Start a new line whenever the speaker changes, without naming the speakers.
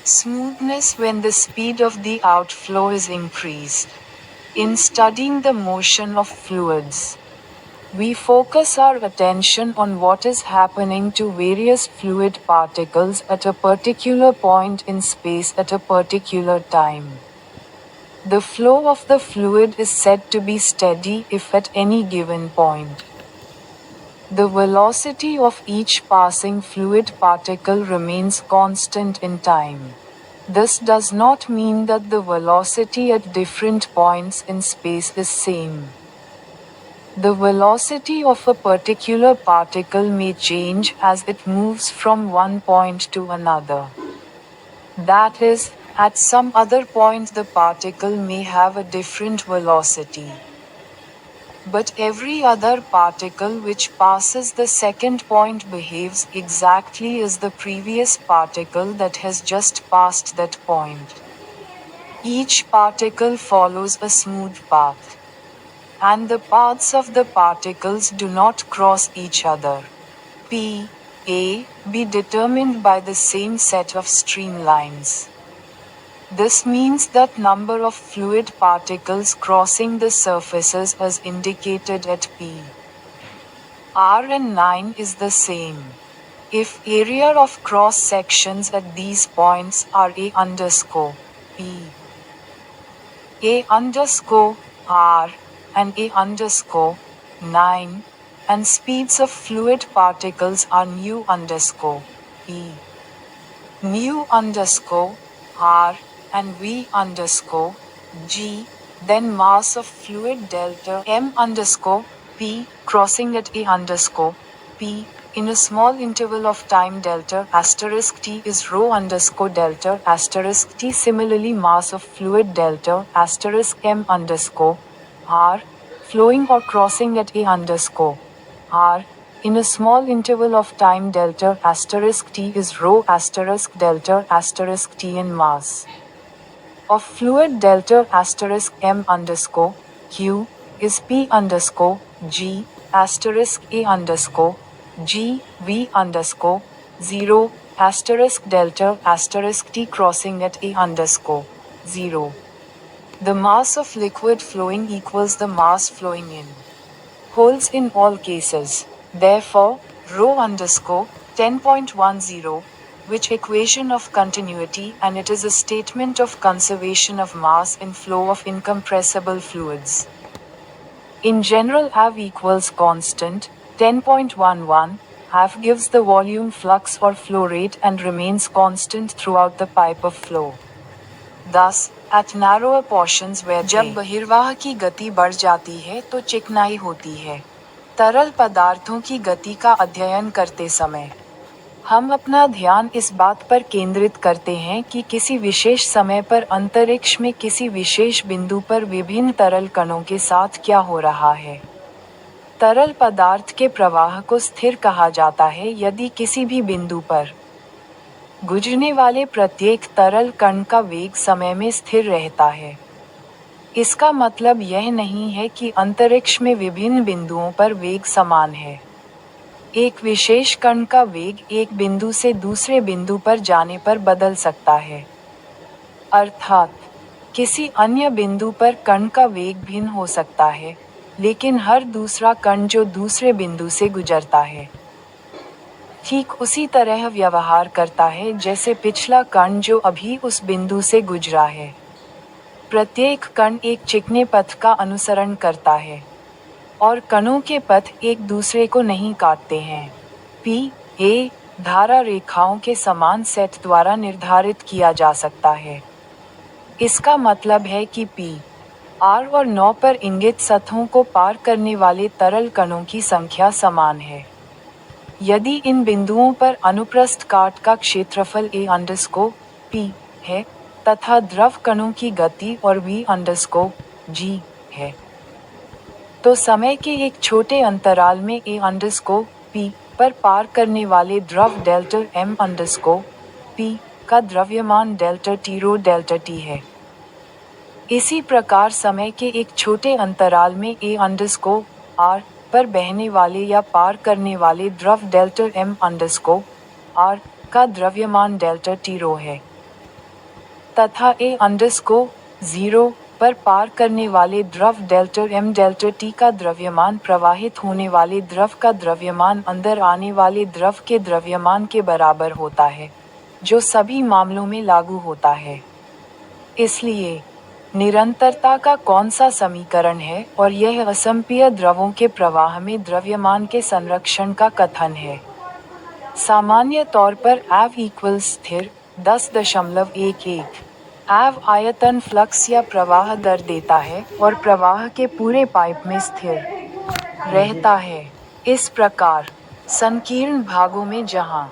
Smoothness when the speed of the outflow is increased. In studying the motion of fluids, we focus our attention on what is happening to various fluid particles at a particular point in space at a particular time. The flow of the fluid is said to be steady if at any given point the velocity of each passing fluid particle remains constant in time. This does not mean that the velocity at different points in space is same. The velocity of a particular particle may change as it moves from one point to another. That is, at some other point the particle may have a different velocity. But every other particle which passes the second point behaves exactly as the previous particle that has just passed that point. Each particle follows a smooth path. And the paths of the particles do not cross each other. P, A, be determined by the same set of streamlines. This means that number of fluid particles crossing the surfaces as indicated at P, R and 9 is the same. If area of cross sections at these points are A underscore P, A underscore R, and A underscore 9, and speeds of fluid particles are nu underscore P, nu underscore R, and V underscore G, then mass of fluid delta M underscore P crossing at A underscore P in a small interval of time delta asterisk T is rho underscore delta asterisk T. Similarly, mass of fluid delta asterisk M underscore R flowing or crossing at A underscore R in a small interval of time delta asterisk T is rho asterisk delta asterisk T, in mass of fluid delta asterisk M underscore Q is P underscore G asterisk A underscore G V underscore 0 asterisk delta asterisk T crossing at A underscore 0. The mass of liquid flowing equals the mass flowing in. Holds in all cases. Therefore, rho underscore 10.10, which equation of continuity, and it is a statement of conservation of mass in flow of incompressible fluids. In general, Av equals constant 10.11. Av gives the volume flux or flow rate and remains constant throughout the pipe of flow. Thus, at narrower portions where जब बहिर्वाह की गति बढ़ जाती है तो चिकनाई होती है। तरल पदार्थों की गति का अध्ययन करते समय हम अपना ध्यान इस बात पर केंद्रित करते हैं कि किसी विशेष समय पर अंतरिक्ष में किसी विशेष बिंदु पर विभिन्न तरल कणों के साथ क्या हो रहा है। तरल पदार्थ के प्रवाह को स्थिर कहा जाता है यदि किसी भी बिंदु पर गुजरने वाले प्रत्येक तरल कण का वेग समय में स्थिर रहता है। इसका मतलब यह नहीं है कि अंतरिक्ष में विभिन्न बिंदुओं पर वेग समान है। एक विशेष कण का वेग एक बिंदु से दूसरे बिंदु पर जाने पर बदल सकता है। अर्थात, किसी अन्य बिंदु पर कण का वेग भिन्न हो सकता है, लेकिन हर दूसरा कण जो दूसरे बिंदु से गुजरता है ठीक उसी तरह व्यवहार करता है जैसे पिछला कण जो अभी उस बिंदु से गुजरा है। प्रत्येक कण एक चिकने पथ का अनुसरण करता है और कणों के पथ एक दूसरे को नहीं काटते हैं। पी ए धारा रेखाओं के समान सेट द्वारा निर्धारित किया जा सकता है। इसका मतलब है कि पी आर और 9 पर इंगित सतहों को पार करने वाले तरल कणों की संख्या समान है। यदि इन बिंदुओं पर अनुप्रस्थ काट का क्षेत्रफल ए अंडरस्कोर पी है तथा द्रव कणों की गति और v अंडरस्कोर जी है, तो समय के एक छोटे अंतराल में a अंडरस्कोर p पर पार करने वाले द्रव डेल्टा m अंडरस्कोर p का द्रव्यमान डेल्टा t रो डेल्टा t है। इसी प्रकार समय के एक छोटे अंतराल में a अंडरस्कोर r पर बहने वाले या पार करने वाले द्रव डेल्टा m अंडरस्कोर r का द्रव्यमान डेल्टा t रो है। तथा A_0 पर पार करने वाले द्रव डेल्टा m डेल्टा t का द्रव्यमान प्रवाहित होने वाले द्रव का द्रव्यमान अंदर आने वाले द्रव के द्रव्यमान के बराबर होता है, जो सभी मामलों में लागू होता है। इसलिए निरंतरता का कौन सा समीकरण है और यह असंपीय द्रवों के प्रवाह में द्रव्यमान के संरक्षण का कथन है। सामान्य तौर पर एव इक्वल्स स्थिर 10.11 एव आयतन फ्लक्स या प्रवाह दर देता है और प्रवाह के पूरे पाइप में स्थिर रहता है। इस प्रकार संकीर्ण भागों में जहां